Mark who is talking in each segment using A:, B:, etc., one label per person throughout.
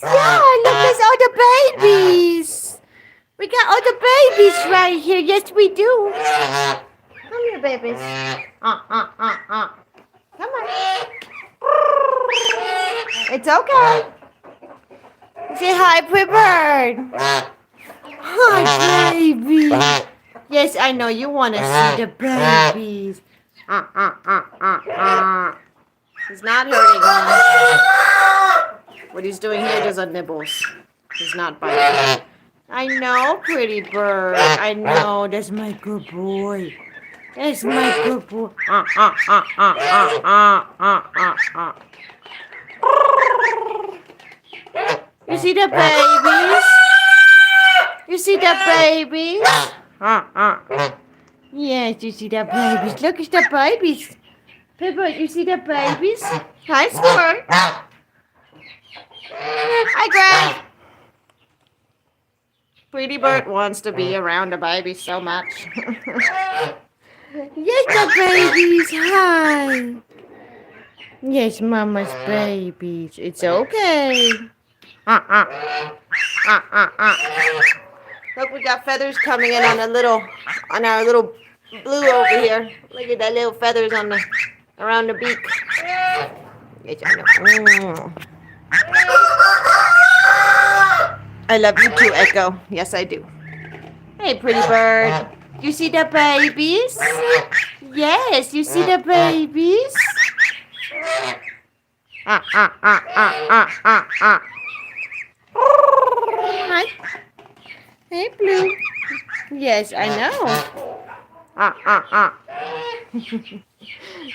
A: Yeah, look, there's all the babies. We got all the babies right here. Yes, we do. Come here, babies. Come on. It's okay. Say hi, Bird. Hi, baby. Yes, I know you want to see the babies. He's not hurting them. What he's doing here is a nibbles. He's not biting. I know, pretty bird. I know. That's my good boy. That's my good boy. You see the babies? You see the babies? Yes, you see the babies. Look, it's the babies. Pepper, you see the babies? Hi, Squirt. Hi, Greg. Pretty Bird wants to be around the babies so much. Yes, the babies. Hi. Yes, Mama's babies. It's okay. Look, we got feathers coming in on our little blue over here. Look at that little feathers on the around the beak. Yes, I know. I love you too, Echo. Yes, I do. Hey, pretty bird. You see the babies? Yes, you see the babies? Hi. Hey, Blue. Yes, I know.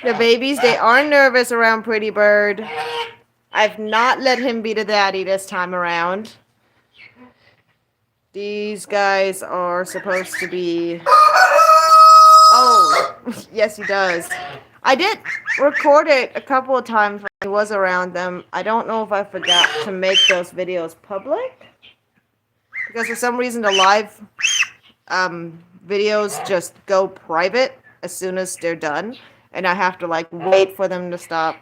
A: The babies, they are nervous around Pretty Bird. I've not let him be the daddy this time around. These guys are supposed to be... Oh, yes, he does. I did record it a couple of times when he was around them. I don't know if I forgot to make those videos public. Because for some reason the live videos just go private as soon as they're done. And I have to like wait for them to stop,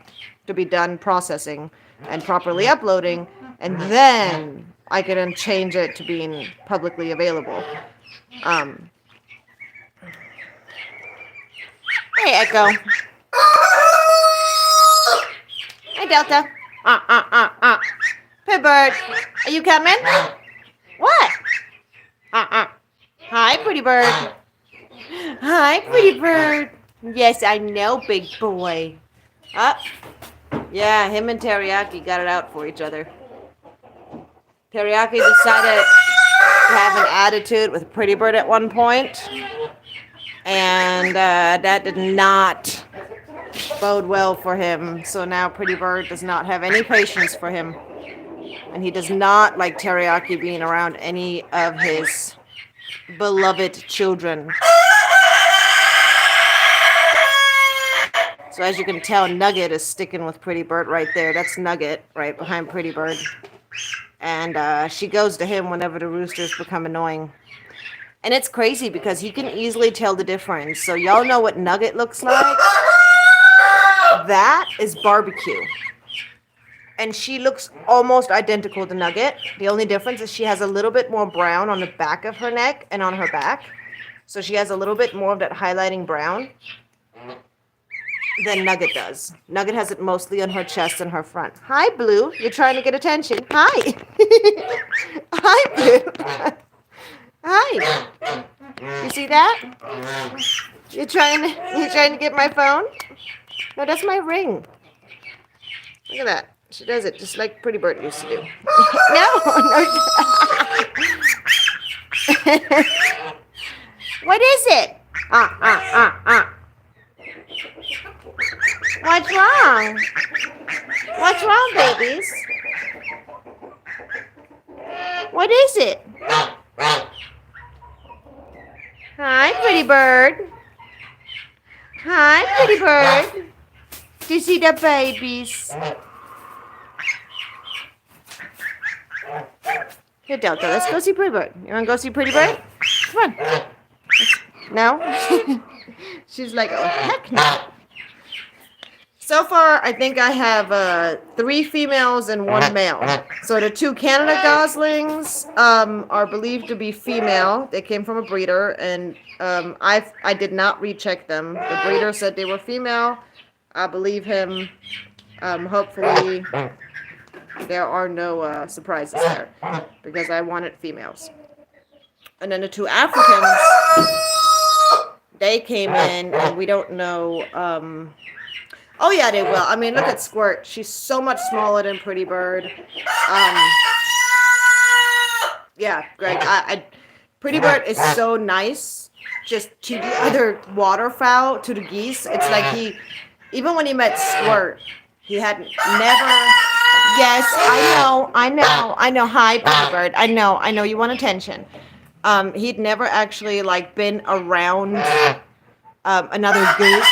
A: to be done processing and properly uploading. And then I can then change it to being publicly available. Hey, Echo. Hey, Delta. Hey, Bird. Are you coming? What? Hi, Pretty Bird. Hi, Pretty Bird. Yes, I know, big boy. Yeah, him and Teriyaki got it out for each other. Teriyaki decided to have an attitude with Pretty Bird at one point, and that did not bode well for him. So now Pretty Bird does not have any patience for him, and he does not like Teriyaki being around any of his beloved children. So as you can tell, Nugget is sticking with Pretty Bird right there. That's Nugget right behind Pretty Bird. And she goes to him whenever the roosters become annoying. And it's crazy because he can easily tell the difference. So y'all know what Nugget looks like? That is Barbecue. And she looks almost identical to Nugget. The only difference is she has a little bit more brown on the back of her neck and on her back. So she has a little bit more of that highlighting brown than Nugget does. Nugget has it mostly on her chest and her front. Hi, Blue. You're trying to get attention. Hi. Hi, Blue. Hi. You see that? You're trying to get my phone? No, that's my ring. Look at that. She does it just like Pretty Bird used to do. No. What is it? What's wrong? What's wrong, babies? What is it? Hi, Pretty Bird. Hi, Pretty Bird. Do you see the babies? Here, Delta, let's go see Pretty Bird. You want to go see Pretty Bird? Come on. No? She's like, oh, heck no. So far, I think I have 3 females and 1 male. So the 2 Canada Goslings are believed to be female. They came from a breeder, and I did not recheck them. The breeder said they were female. I believe him. Hopefully, there are no surprises there, because I wanted females. And then the 2 Africans, they came in, and we don't know. Oh yeah, they will. I mean, look at Squirt. She's so much smaller than Pretty Bird. Yeah, Greg. Pretty Bird is so nice. Just to the other waterfowl, to the geese. It's like even when he met Squirt, he had never. Yes, I know. Hi, Pretty Bird. I know. You want attention. He'd never actually like been around another goose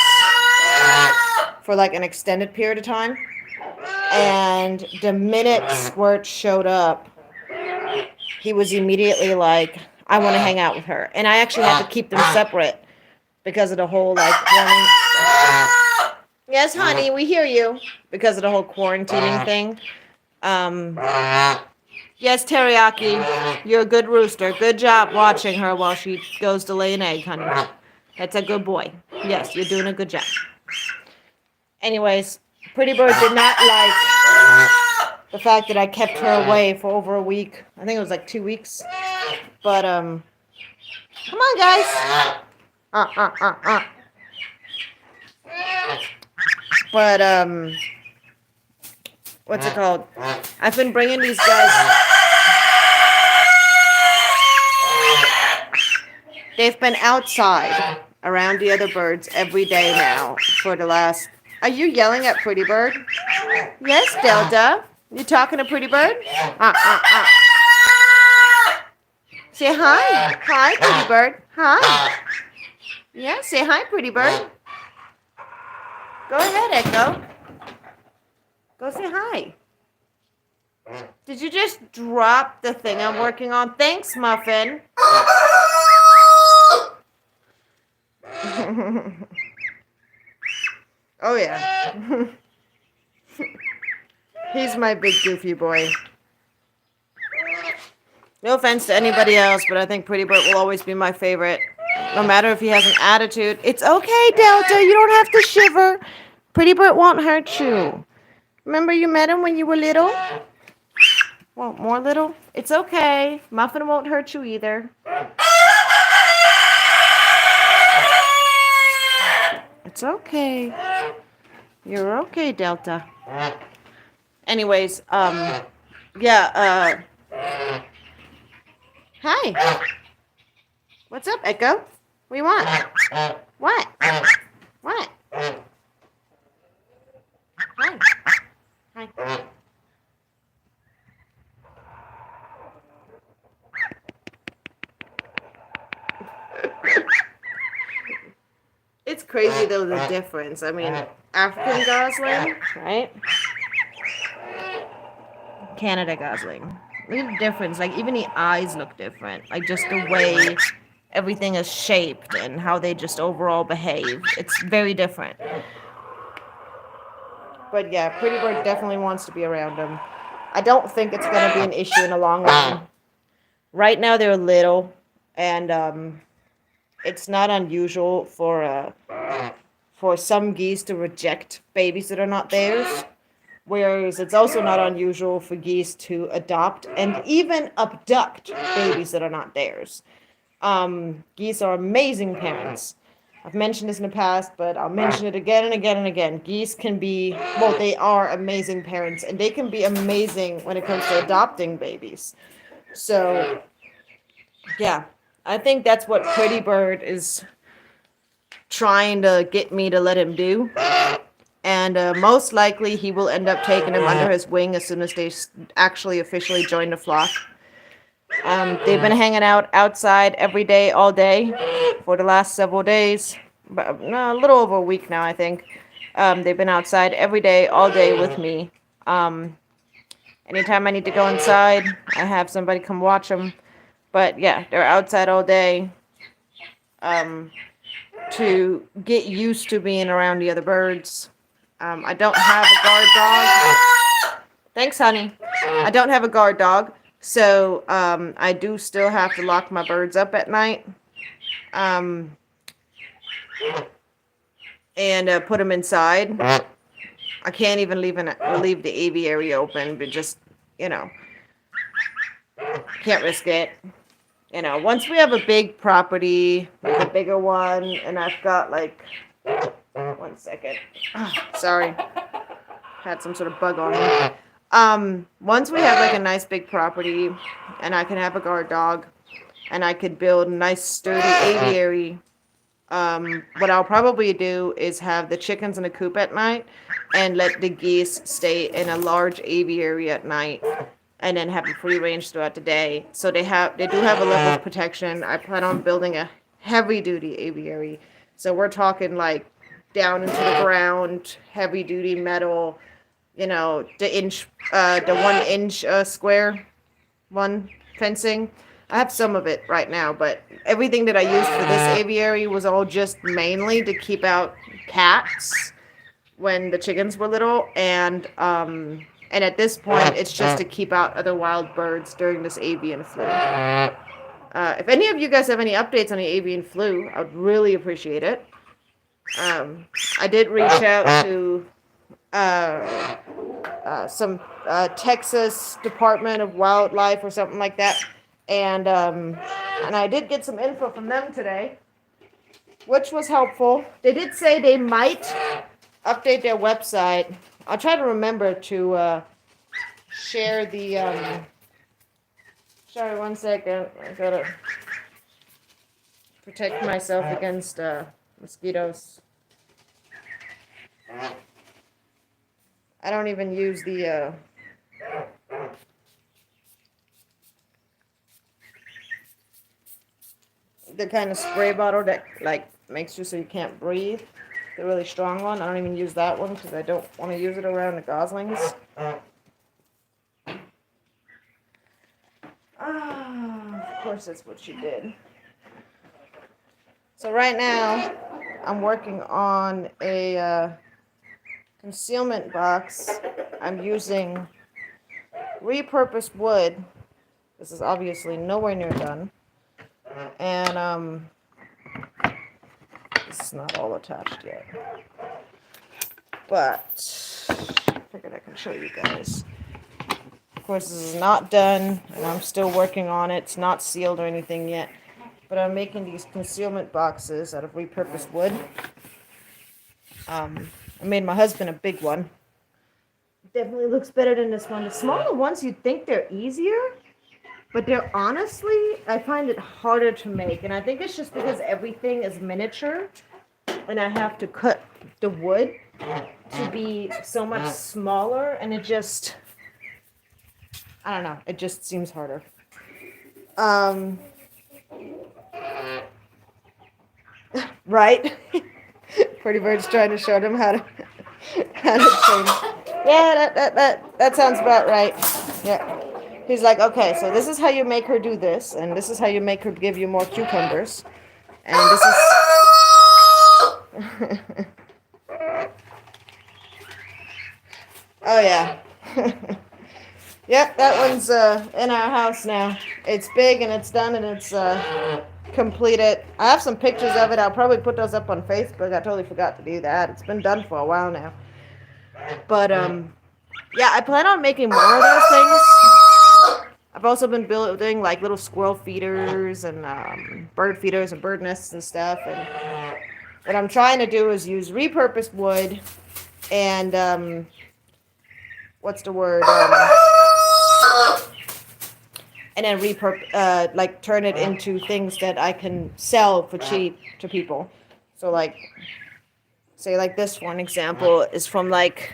A: for like an extended period of time. And the minute Squirt showed up, he was immediately like, I want to hang out with her. And I actually had to keep them separate because of the whole like yes, honey, we hear you. Because of the whole quarantining thing. Yes, Teriyaki, you're a good rooster. Good job watching her while she goes to lay an egg, honey. That's a good boy. Yes, you're doing a good job. Anyways, Pretty Bird did not like the fact that I kept her away for over a week. I think it was like 2 weeks. But, come on, guys. But, what's it called? I've been bringing these guys. They've been outside around the other birds every day now for the last. Are you yelling at Pretty Bird? Yes, Delta. You talking to Pretty Bird? Say hi. Hi, Pretty Bird. Hi. Yeah, say hi, Pretty Bird. Go ahead, Echo. Go say hi. Did you just drop the thing I'm working on? Thanks, Muffin. Oh, yeah. He's my big goofy boy. No offense to anybody else, but I think Pretty Bird will always be my favorite. No matter if he has an attitude. It's okay, Delta. You don't have to shiver. Pretty Bird won't hurt you. Remember you met him when you were little? Well, more little? It's okay. Muffin won't hurt you either. It's okay. You're okay, Delta. Anyways, yeah, hi. What's up, Echo? What do you want? What? What? Hi. Hi. It's crazy though, the difference. I mean, African Gosling, right? Canada Gosling. Look at the difference. Like, even the eyes look different. Like, just the way everything is shaped and how they just overall behave. It's very different. But yeah, Pretty Bird definitely wants to be around them. I don't think it's going to be an issue in the long run. Right now, they're little, and it's not unusual for some geese to reject babies that are not theirs. Whereas it's also not unusual for geese to adopt and even abduct babies that are not theirs. Geese are amazing parents. I've mentioned this in the past, but I'll mention it again and again and again. Geese can be, well, they are amazing parents, and they can be amazing when it comes to adopting babies. So, yeah, I think that's what Pretty Bird is trying to get me to let him do. And most likely he will end up taking him under his wing as soon as they actually officially join the flock. They've been hanging out outside every day, all day, for the last several days. But, no, a little over a week now, I think. They've been outside every day, all day with me. Anytime I need to go inside, I have somebody come watch them. But, yeah, they're outside all day to get used to being around the other birds. I don't have a guard dog. Thanks, honey. I don't have a guard dog, so I do still have to lock my birds up at night. Um, and put them inside. I can't even leave the aviary open, but just, you know, can't risk it. You know, once we have a big property, like a bigger one, and I've got like, 1 second. Oh, sorry. Had some sort of bug on me. Once we have like a nice big property, and I can have a guard dog, and I could build a nice sturdy aviary, what I'll probably do is have the chickens in a coop at night and let the geese stay in a large aviary at night and then have them free range throughout the day. So they do have a level of protection. I plan on building a heavy duty aviary. So we're talking like down into the ground, heavy duty metal, you know, the 1 inch square one fencing. I have some of it right now, but everything that I used for this aviary was all just mainly to keep out cats when the chickens were little, and at this point, it's just to keep out other wild birds during this avian flu. If any of you guys have any updates on the avian flu, I would really appreciate it. I did reach out to some Texas Department of Wildlife or something like that. And I did get some info from them today, which was helpful. They did say they might update their website. I'll try to remember to share the. Sorry, 1 second. I gotta protect myself against mosquitoes. I don't even use the kind of spray bottle that like makes you so you can't breathe. The really strong one. I don't even use that one because I don't want to use it around the goslings. Of course that's what she did. So right now I'm working on a concealment box. I'm using repurposed wood. This is obviously nowhere near done. And this is not all attached yet. But I figured I can show you guys. Of course, this is not done, and I'm still working on it. It's not sealed or anything yet. But I'm making these concealment boxes out of repurposed wood. I made my husband a big one. Definitely looks better than this one. The smaller ones, you'd think they're easier. But they're honestly, I find it harder to make. And I think it's just because everything is miniature. And I have to cut the wood to be so much smaller. And it just, I don't know. It just seems harder. Right? Pretty Bird's trying to show them how to change. Yeah, that sounds about right. Yeah. He's like, okay, so this is how you make her do this, and this is how you make her give you more cucumbers, and this is. Oh yeah. Yep, that one's in our house now. It's big and it's done and it's completed. I have some pictures of it. I'll probably put those up on Facebook. I totally forgot to do that. It's been done for a while now. But yeah, I plan on making more of those things. I've also been building like little squirrel feeders and bird feeders and bird nests and stuff. And what I'm trying to do is use repurposed wood and what's the word? And then like turn it into things that I can sell for cheap to people. So like, say like this one example is from like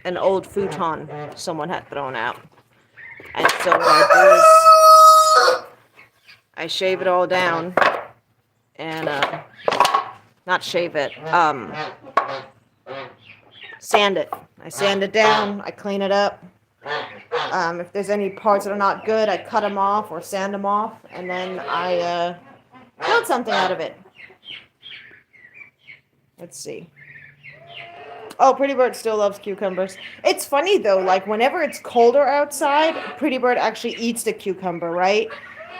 A: an old futon someone had thrown out. And so what I do is I shave it all down and not shave it, sand it. I sand it down, I clean it up. If there's any parts that are not good, I cut them off or sand them off, and then I build something out of it. Let's see. Oh, Pretty Bird still loves cucumbers. It's funny though, like whenever it's colder outside, Pretty Bird actually eats the cucumber, right?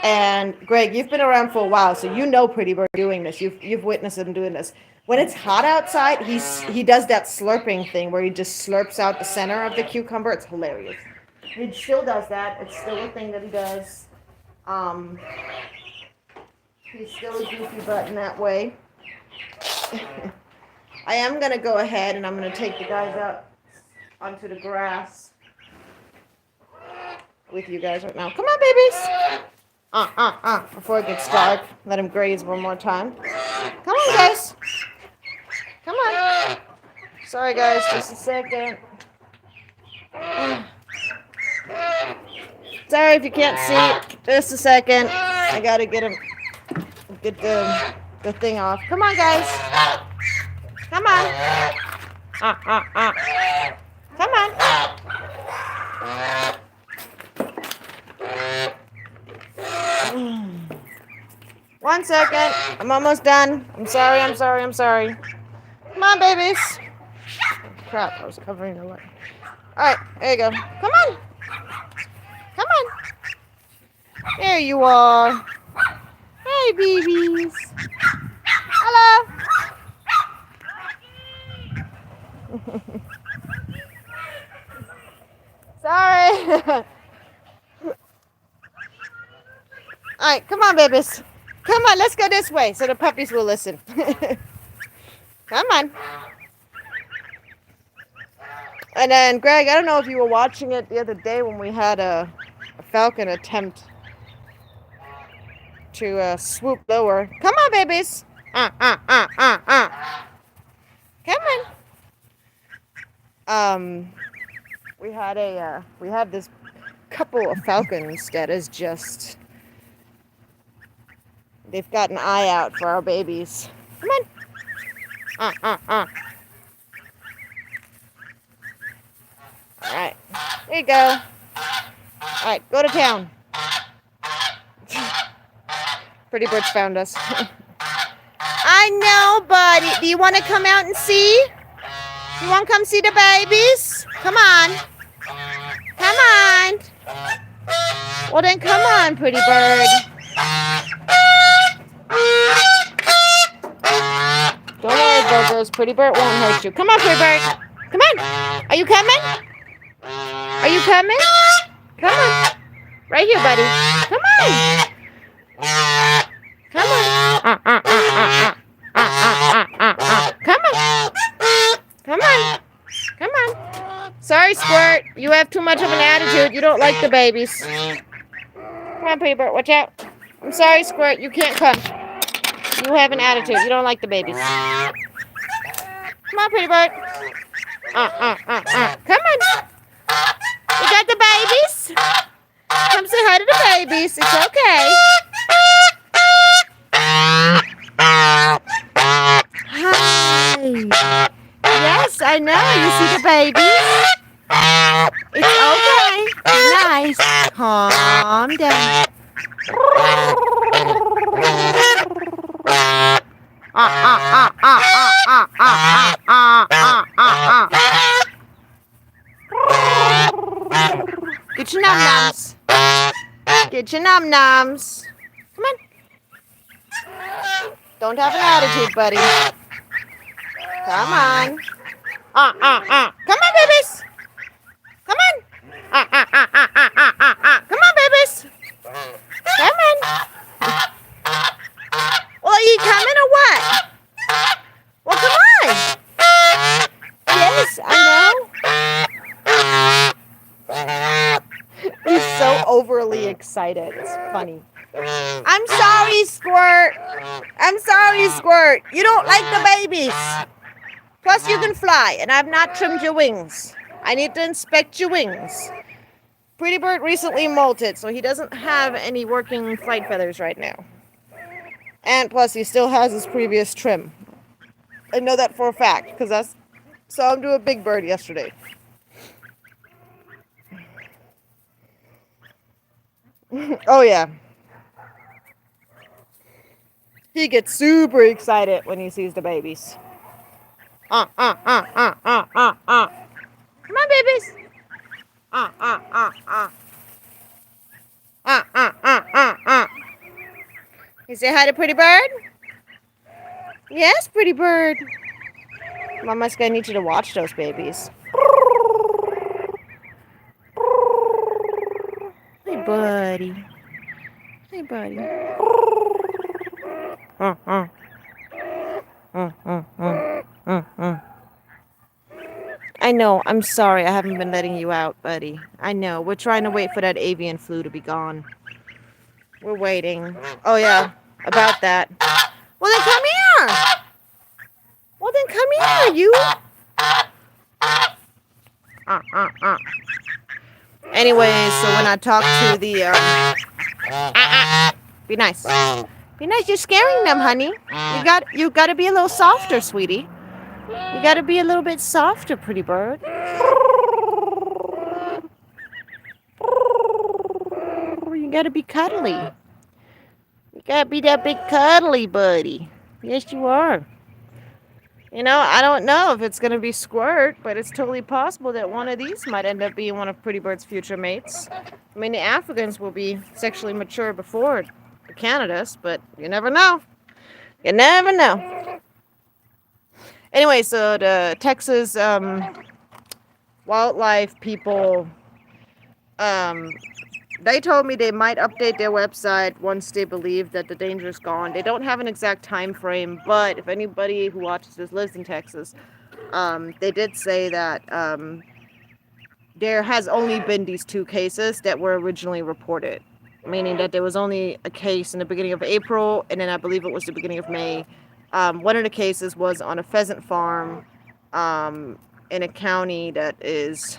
A: And Greg, you've been around for a while, so you know Pretty Bird doing this. You've witnessed him doing this. When it's hot outside, he does that slurping thing where he just slurps out the center of the cucumber. It's hilarious. He still does that. It's still a thing that he does. Um, he's still a goofy butt in that way. I am going to go ahead and I'm going to take the guys out onto the grass with you guys right now. Come on, babies. Before it gets dark, let him graze one more time. Come on, guys. Come on. Sorry, guys, just a second. Sorry if you can't see. Just a second. I got to get the thing off. Come on, guys. Come on. Come on. One second. I'm almost done. I'm sorry. Come on, babies. Crap, I was covering the light. Alright, there you go. Come on. Come on. There you are. Hey, babies. Hello. Sorry. Alright, come on, babies. Come on, let's go this way so the puppies will listen. Come on. And then, Greg, I don't know if you were watching it the other day when we had a falcon attempt to swoop lower. Come on, babies. Come on. We had this couple of falcons that is just, they've got an eye out for our babies. Come on. All right, there you go. All right, go to town. Pretty Birds found us. I know, buddy. Do you want to come out and see? You want to come see the babies? Come on. Come on. Well, then come on, Pretty Bird. Don't worry, Burgers. Pretty Bird won't hurt you. Come on, Pretty Bird. Come on. Are you coming? Are you coming? Come on. Right here, buddy. Come on. Come on. Come on. Come on. Come on. Sorry, Squirt. You have too much of an attitude. You don't like the babies. Come on, Pretty Bird. Watch out. I'm sorry, Squirt. You can't come. You have an attitude. You don't like the babies. Come on, Pretty Bird. Come on. You got the babies? Come say hi to the babies. It's okay. Hi. Yes, I know. You see the babies? It's okay. Nice. Calm down. Get your num-nums. Get your num-nums. Come on. Don't have an attitude, buddy. Come on. Come on, babies. Come on. Come on, babies. Come on. Well, are you coming or what? Well, come on. Yes, I know. He's so overly excited. It's funny. I'm sorry, Squirt. I'm sorry, Squirt. You don't like the babies. Plus, you can fly, and I've not trimmed your wings. I need to inspect your wings. Pretty Bird recently molted, so he doesn't have any working flight feathers right now. And plus, he still has his previous trim. I know that for a fact, because I saw him do a Big Bird yesterday. Oh, yeah. He gets super excited when he sees the babies. Come on, babies. You say hi to Pretty Bird? Yes, Pretty Bird. Mama's gonna need you to watch those babies. Hey, buddy. Hey, buddy. I know. I'm sorry. I haven't been letting you out, buddy. I know. We're trying to wait for that avian flu to be gone. We're waiting. Oh, yeah. About that. Well, then come here. Well, then come here, you. Anyways, so when I talk to the, be nice. Be nice. You're scaring them, honey. You got to be a little softer, sweetie. You got to be a little bit softer, Pretty Bird. You got to be cuddly. You got to be that big cuddly buddy. Yes, you are. You know, I don't know if it's going to be Squirt, but it's totally possible that one of these might end up being one of Pretty Bird's future mates. I mean, the Africans will be sexually mature before the Canadas, but you never know. You never know. Anyway, so the Texas wildlife people, they told me they might update their website once they believe that the danger is gone. They don't have an exact time frame, but if anybody who watches this lives in Texas, they did say that there has only been these 2 cases that were originally reported, meaning that there was only a case in the beginning of April, and then I believe it was the beginning of May. One of the cases was on a pheasant farm in a county that is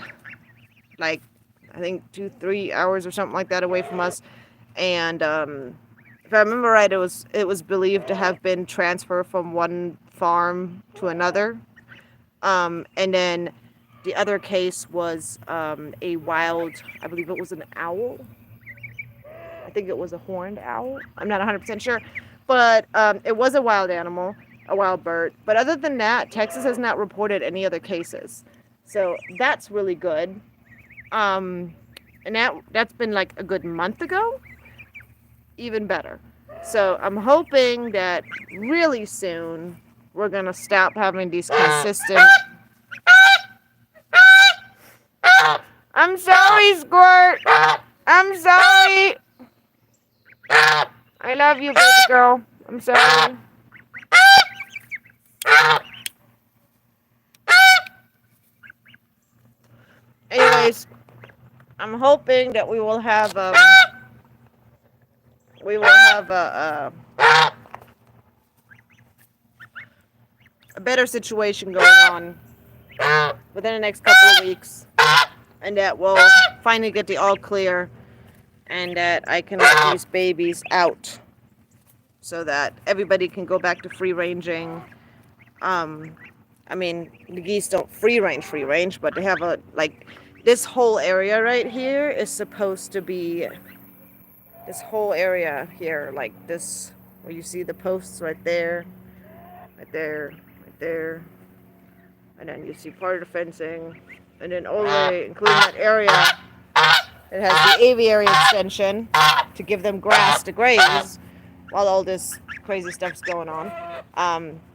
A: like, I think 2-3 hours or something like that away from us. And if I remember right, it was believed to have been transferred from one farm to another. And then the other case was a wild, I believe it was an owl. I think it was a horned owl. I'm not 100% sure. But it was a wild animal, a wild bird. But other than that, Texas has not reported any other cases. So that's really good. And that's been like a good month ago. Even better. So I'm hoping that really soon we're going to stop having these consistent... I'm sorry, Squirt. I'm sorry. I love you, baby girl. I'm sorry. Anyways, I'm hoping that we will have a better situation going on within the next couple of weeks, and that we'll finally get the all clear, and that I can let these babies out so that everybody can go back to free ranging. I mean, the geese don't free range, but they have this whole area right here is supposed to be, this whole area here, like this, where you see the posts right there, and then you see part of the fencing, and then all the way, including that area, it has the aviary extension to give them grass to graze while all this crazy stuff's going on.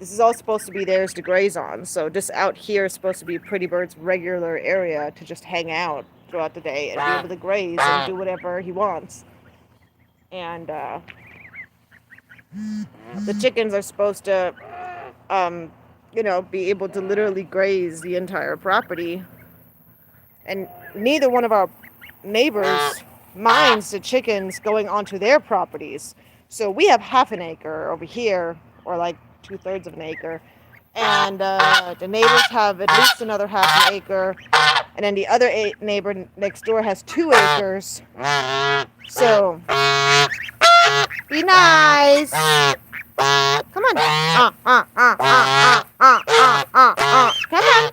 A: This is all supposed to be theirs to graze on, so this out here is supposed to be Pretty Bird's regular area to just hang out throughout the day and be able to graze and do whatever he wants. And the chickens are supposed to, be able to literally graze the entire property. And neither one of our neighbors minds the chickens going onto their properties. So we have half an acre over here, or like 2/3 of an acre. And the neighbors have at least another half an acre. And then the other neighbor next door has 2 acres. So, be nice. Come on. Come on.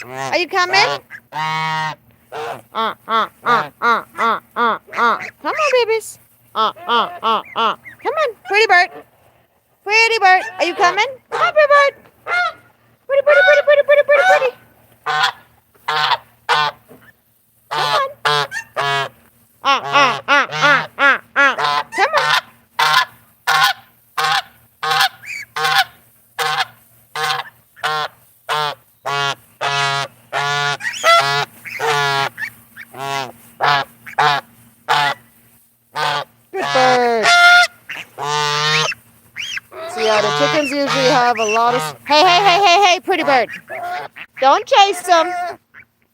A: Are you coming? Come on, babies. Come on, Pretty Bird. Pretty Bird, are you coming? Come on, Pretty Bird. Pretty pretty, pretty, pretty, pretty, pretty, pretty. Come on. Come on. Good bird. See how the chickens usually have a lot of... Hey, hey, hey, hey, hey, pretty bird. Don't chase them.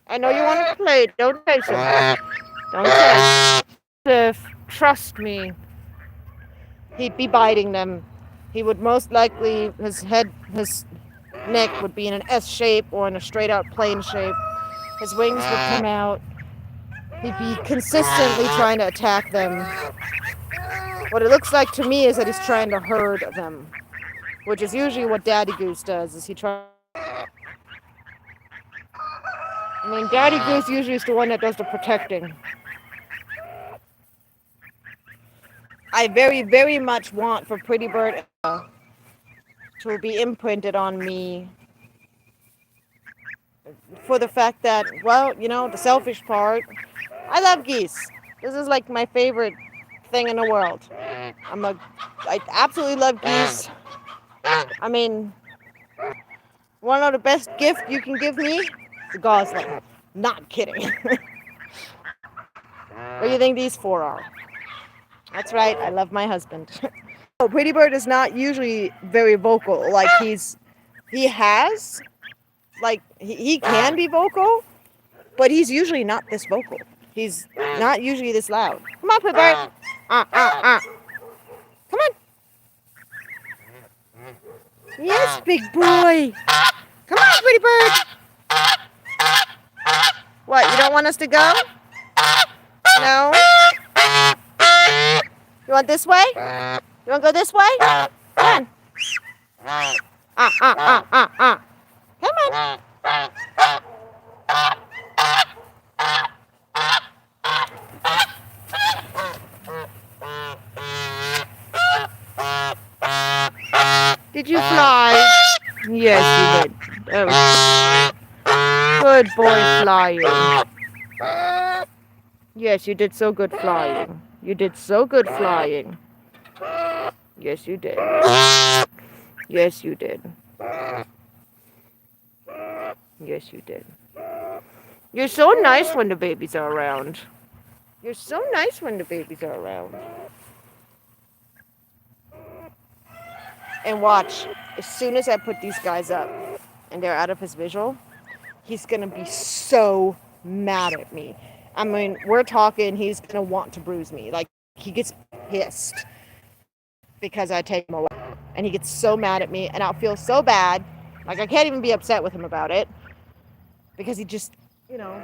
A: I know you want to play. Don't chase them. Don't chase. Trust me. He'd be biting them. He would most likely, his neck would be in an S shape or in a straight out plane shape. His wings would come out. He'd be consistently trying to attack them. What it looks like to me is that he's trying to herd them, which is usually what Daddy Goose does, is he tries... I mean, Daddy Goose usually is the one that does the protecting. I very, very much want for Pretty Bird to be imprinted on me for the fact that, well, you know, the selfish part, I love geese. This is like my favorite thing in the world. I absolutely love geese. I mean, one of the best gifts you can give me? The Gosling. Not kidding. What do you think these four are? That's right, I love my husband. Oh, Pretty Bird is not usually very vocal. Like he can be vocal, but he's usually not this vocal. He's not usually this loud. Come on, Pretty Bird. Come on. Yes, big boy. Come on, Pretty Bird. What, you don't want us to go? No? You want this way? You want to go this way? Come on. Come on. Did you fly? Yes, you did. Oh. Good boy flying. Yes, you did so good flying. You did so good flying. Yes, you did. Yes, you did. Yes, you did. You're so nice when the babies are around. You're so nice when the babies are around. And watch, as soon as I put these guys up and they're out of his visual, he's going to be so mad at me. I mean, we're talking, he's going to want to bruise me. Like, he gets pissed because I take him away. And he gets so mad at me, and I'll feel so bad. Like, I can't even be upset with him about it. Because he just, you know,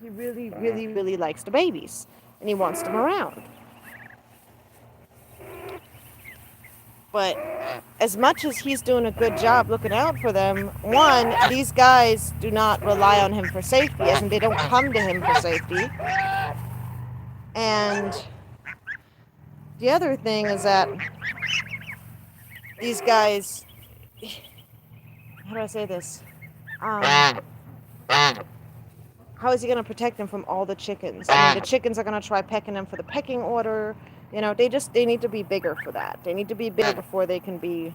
A: he really, really, really likes the babies. And he wants them around. But as much as he's doing a good job looking out for them, one, these guys do not rely on him for safety, as in they don't come to him for safety. And the other thing is that these guys, how do I say this? How is he going to protect them from all the chickens? I mean, the chickens are going to try pecking them for the pecking order. You know, they need to be bigger for that. They need to be bigger before they can be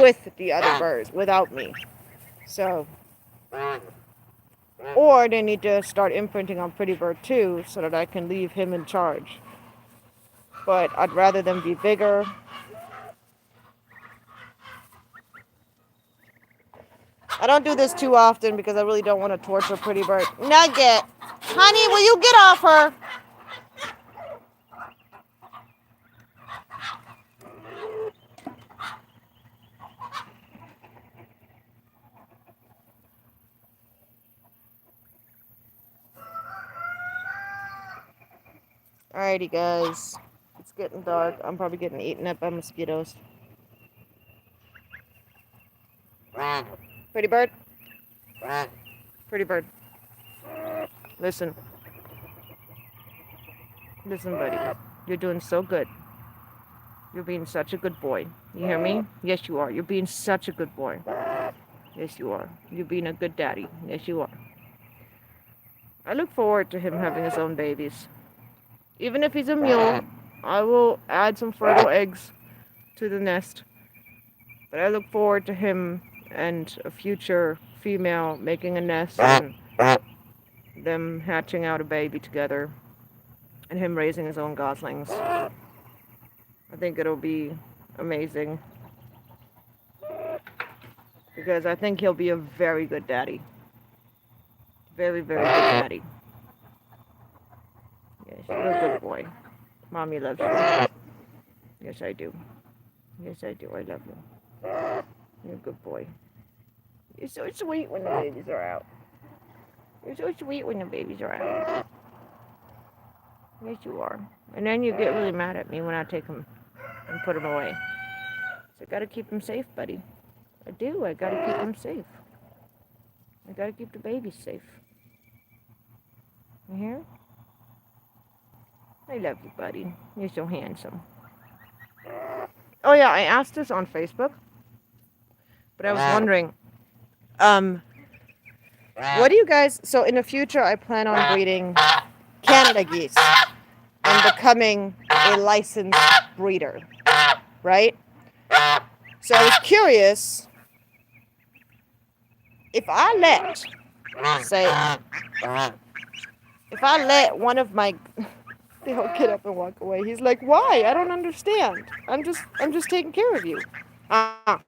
A: with the other birds, without me. So, or they need to start imprinting on Pretty Bird too, so that I can leave him in charge. But I'd rather them be bigger. I don't do this too often because I really don't want to torture Pretty Bird. Nugget! Honey, will you get off her? Alrighty, guys. It's getting dark. I'm probably getting eaten up by mosquitoes. Pretty Bird? Pretty Bird. Listen. Listen, buddy. You're doing so good. You're being such a good boy. You hear me? Yes, you are. You're being such a good boy. Yes, you are. You're being a good daddy. Yes, you are. I look forward to him having his own babies. Even if he's a mule, I will add some fertile eggs to the nest. But I look forward to him and a future female making a nest and them hatching out a baby together and him raising his own goslings. I think it'll be amazing because I think he'll be a very good daddy. Very, very good daddy. Yes, you're a good boy. Mommy loves you. Yes, I do. Yes, I do. I love you. You're a good boy. You're so sweet when the babies are out. You're so sweet when the babies are out. Yes, you are. And then you get really mad at me when I take them and put them away. So I gotta keep them safe, buddy. I do. I gotta keep them safe. I gotta keep the babies safe. You hear? I love you, buddy. You're so handsome. Oh yeah, I asked this on Facebook, but I was wondering, what do you guys? So in the future, I plan on breeding Canada geese and becoming a licensed breeder, right? So I was curious if I let, say, if I let one of my, they'll get up and walk away. He's like, why? I don't understand. I'm just taking care of you. Come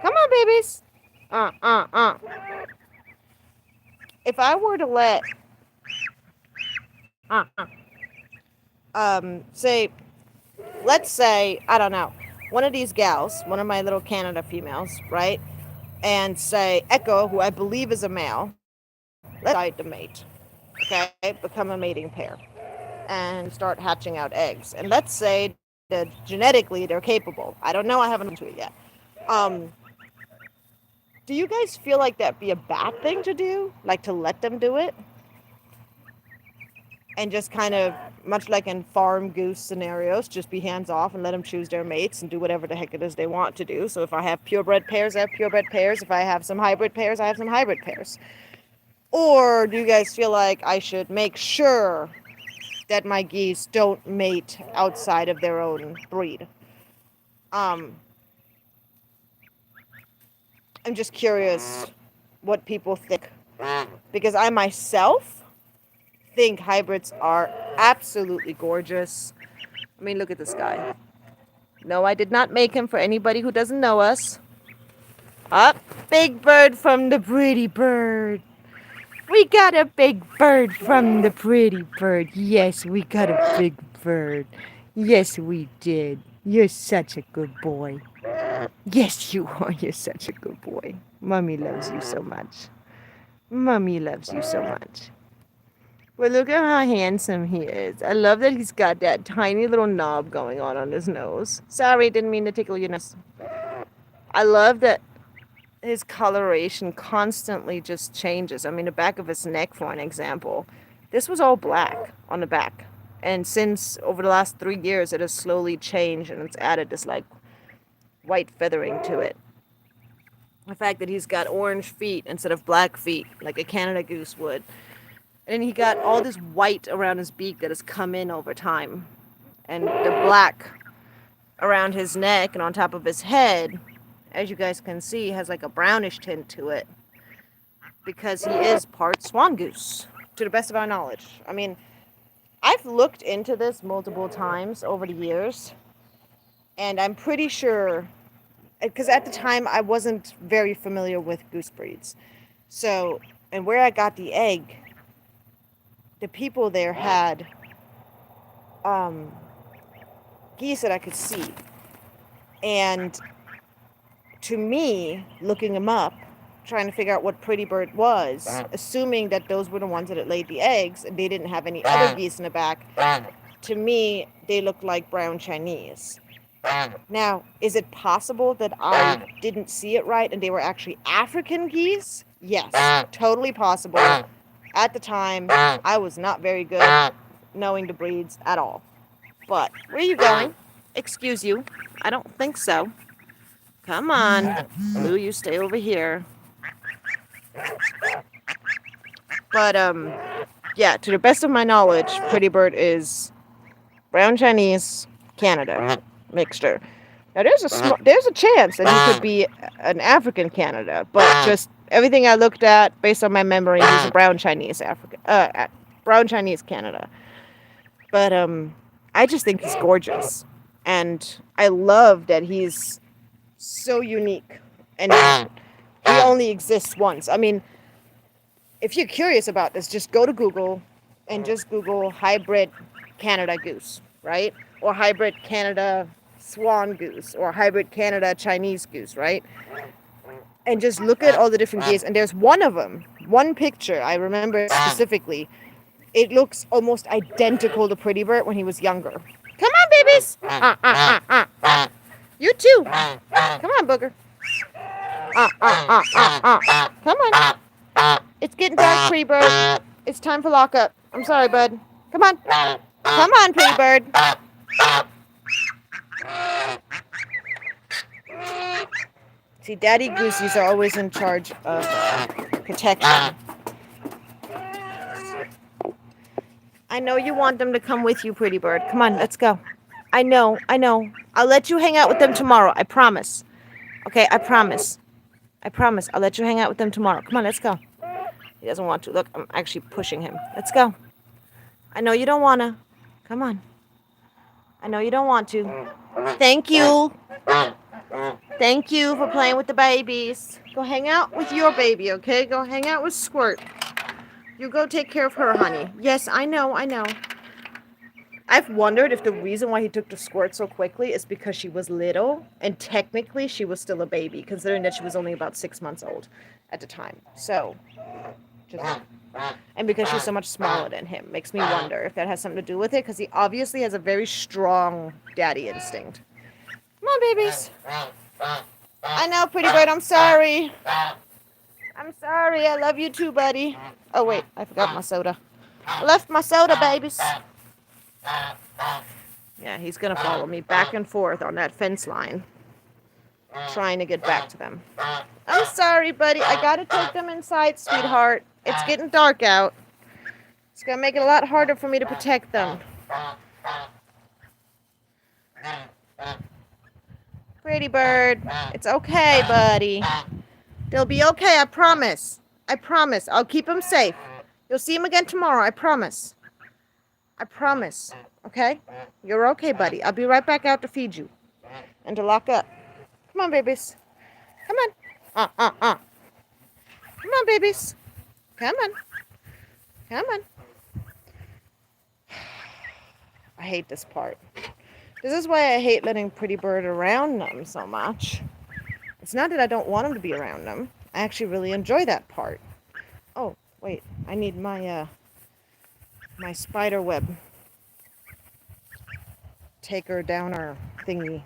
A: on, babies. Uh, uh, uh. If I were to let, say, let's say, I don't know, one of these gals, one of my little Canada females, right? And say Echo, who I believe is a male, let's decide to mate, okay? Become a mating pair and start hatching out eggs. And let's say that genetically they're capable. I don't know, I haven't into it yet. Um, do you guys feel like that'd be a bad thing to do? Like to let them do it? And just kind of, much like in farm goose scenarios, just be hands off and let them choose their mates and do whatever the heck it is they want to do. So if I have purebred pairs, I have purebred pairs. If I have some hybrid pairs, I have some hybrid pairs. Or do you guys feel like I should make sure that my geese don't mate outside of their own breed? I'm just curious what people think. Because I myself think hybrids are absolutely gorgeous. I mean, look at this guy. No, I did not make him, for anybody who doesn't know us. Up, big bird from the pretty bird. We got a big bird from the pretty bird. Yes, we got a big bird. Yes, we did. You're such a good boy. Yes, you are. You're such a good boy. Mommy loves you so much. Mommy loves you so much. Well, look at how handsome he is. I love that he's got that tiny little knob going on his nose. Sorry, didn't mean to tickle your nose. I love that his coloration constantly just changes. I mean, the back of his neck, for an example, this was all black on the back. And since over the last 3 years, it has slowly changed and it's added this like white feathering to it. The fact that he's got orange feet instead of black feet, like a Canada goose would. And then he got all this white around his beak that has come in over time. And the black around his neck and on top of his head, as you guys can see, has like a brownish tint to it. Because he is part swan goose, to the best of our knowledge. I mean, I've looked into this multiple times over the years. And I'm pretty sure, because at the time I wasn't very familiar with goose breeds. So, and where I got the egg, the people there had geese that I could see. And to me, looking them up, trying to figure out what pretty bird was, assuming that those were the ones that had laid the eggs and they didn't have any other geese in the back, to me, they looked like brown Chinese. Now, is it possible that I didn't see it right and they were actually African geese? Yes, totally possible. At the time, I was not very good knowing the breeds at all. spot. Where are you going? Excuse you. I don't think so. Come on. Blue, you stay over here. But, yeah, to the best of my knowledge, Pretty Bird is brown Chinese, Canada mixture. Now, there's a chance that he could be an African Canada, but just everything I looked at, based on my memory, he's a brown Chinese brown Chinese Canada. But I just think he's gorgeous, and I love that he's so unique, and he only exists once. I mean, if you're curious about this, just go to Google and just Google hybrid Canada goose, right? Or hybrid Canada swan goose, or hybrid Canada Chinese goose, right? And just look at all the different geese. And there's one of them, one picture, I remember specifically. It looks almost identical to Pretty Bird when he was younger. Come on, babies! You too! Come on, Booger. Come on. It's getting dark, Pretty Bird. It's time for lockup. I'm sorry, bud. Come on. Come on, Pretty Bird. See, daddy goosies are always in charge of protection. I know you want them to come with you, Pretty Bird. Come on, let's go. I know. I'll let you hang out with them tomorrow. I promise. Okay, I promise. I'll let you hang out with them tomorrow. Come on, let's go. He doesn't want to. Look, I'm actually pushing him. Let's go. I know you don't want to. Come on. I know you don't want to. Thank you. Thank you for playing with the babies. Go hang out with your baby, okay? Go hang out with Squirt. You go take care of her, honey. Yes, I know. I've wondered if the reason why he took to Squirt so quickly is because she was little, and technically she was still a baby, considering that she was only about 6 months old at the time. So, and because she's so much smaller than him, makes me wonder if that has something to do with it, because he obviously has a very strong daddy instinct. Come on, babies. I know, Pretty Bird, I'm sorry. I love you too, buddy. Oh, wait, I forgot my soda. I left my soda, babies. Yeah, he's going to follow me back and forth on that fence line, trying to get back to them. I'm sorry, buddy. I got to take them inside, sweetheart. It's getting dark out. It's going to make it a lot harder for me to protect them. Pretty Bird, it's okay, buddy. They'll be okay, I promise. I'll keep them safe. You'll see them again tomorrow, I promise. Okay? You're okay, buddy. I'll be right back out to feed you and to lock up. Come on, babies. Come on. Come on, babies. Come on. I hate this part. This is why I hate letting Pretty Bird around them so much. It's not that I don't want him to be around them. I actually really enjoy that part. Oh, wait. I need my my spider web taker downer thingy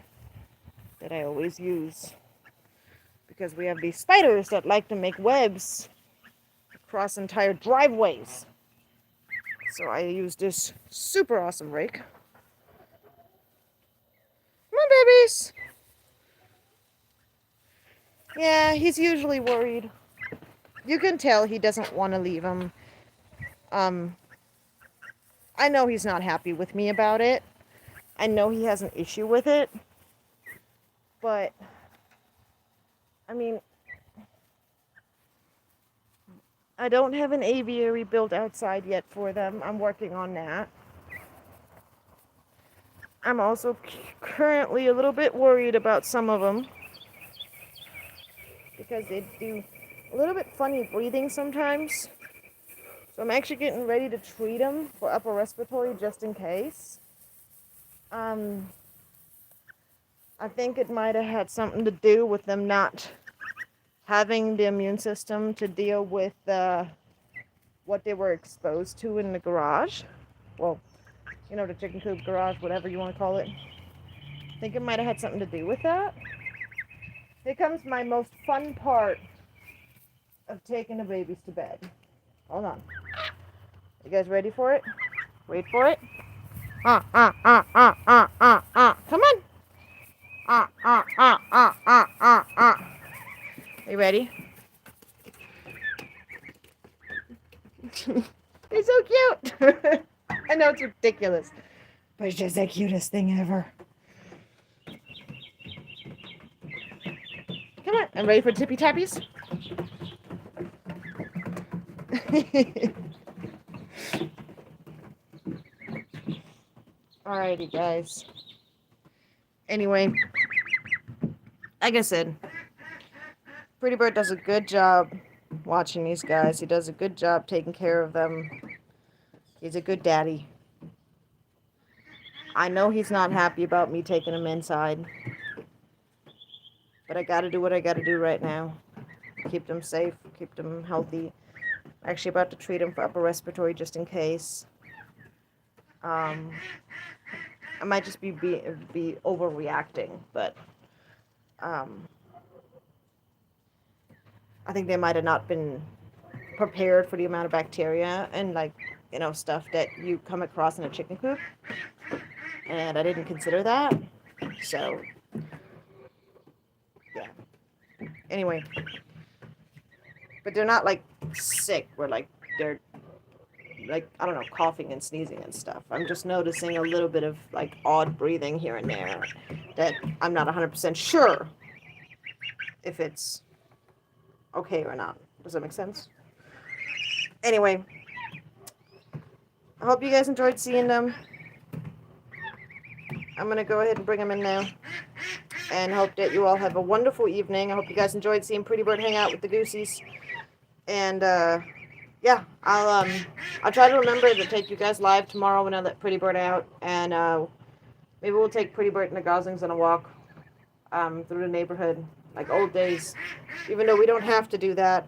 A: that I always use. Because we have these spiders that like to make webs across entire driveways. So I use this super awesome rake. Come on, babies. Yeah, he's usually worried. You can tell he doesn't want to leave him. I know he's not happy with me about it. I know he has an issue with it. But, I mean, I don't have an aviary built outside yet for them. I'm working on that. I'm also currently a little bit worried about some of them, because they do a little bit funny breathing sometimes. So I'm actually getting ready to treat them for upper respiratory just in case. I think it might have had something to do with them not having the immune system to deal with what they were exposed to in the garage. Well, you know, the chicken coop garage, whatever you want to call it. I think it might have had something to do with that. Here comes my most fun part of taking the babies to bed. Hold on. You guys ready for it? Wait for it. Come on. Are you ready? He's so cute. I know it's ridiculous, but it's just the cutest thing ever. Come on. I'm ready for tippy tappies. Alrighty, guys. Anyway, like I said, Pretty Bird does a good job watching these guys. He does a good job taking care of them. He's a good daddy. I know he's not happy about me taking him inside, but I gotta do what I gotta do right now. Keep them safe, keep them healthy. I'm actually about to treat him for upper respiratory just in case. I might just be overreacting, but I think they might have not been prepared for the amount of bacteria and stuff that you come across in a chicken coop, and I didn't consider that. So yeah. Anyway, but they're not sick. They're I don't know, coughing and sneezing and stuff. I'm just noticing a little bit of odd breathing here and there that I'm not 100% sure if it's okay or not. Does that make sense? Anyway, I hope you guys enjoyed seeing them. I'm going to go ahead and bring them in now. And hope that you all have a wonderful evening. I hope you guys enjoyed seeing Pretty Bird hang out with the Goosies. And, yeah, I'll try to remember to take you guys live tomorrow when I let Pretty Bird out. And, maybe we'll take Pretty Bird and the Goslings on a walk, through the neighborhood, like old days. Even though we don't have to do that,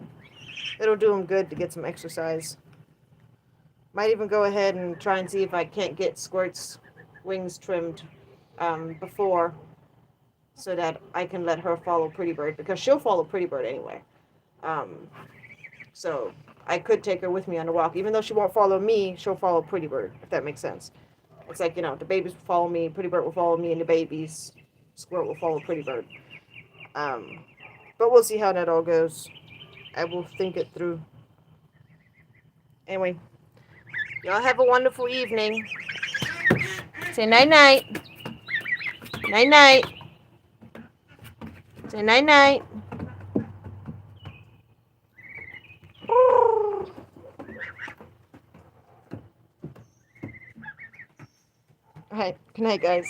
A: it'll do them good to get some exercise. Might even go ahead and try and see if I can't get Squirt's wings trimmed before, so that I can let her follow Pretty Bird, because she'll follow Pretty Bird anyway. So I could take her with me on the walk. Even though she won't follow me, she'll follow Pretty Bird, if that makes sense. It's like, the babies will follow me, Pretty Bird will follow me, and the babies, Squirt will follow Pretty Bird. But we'll see how that all goes. I will think it through. Anyway, y'all have a wonderful evening. Say night-night. Night-night. Say night-night. Alright, good night, guys.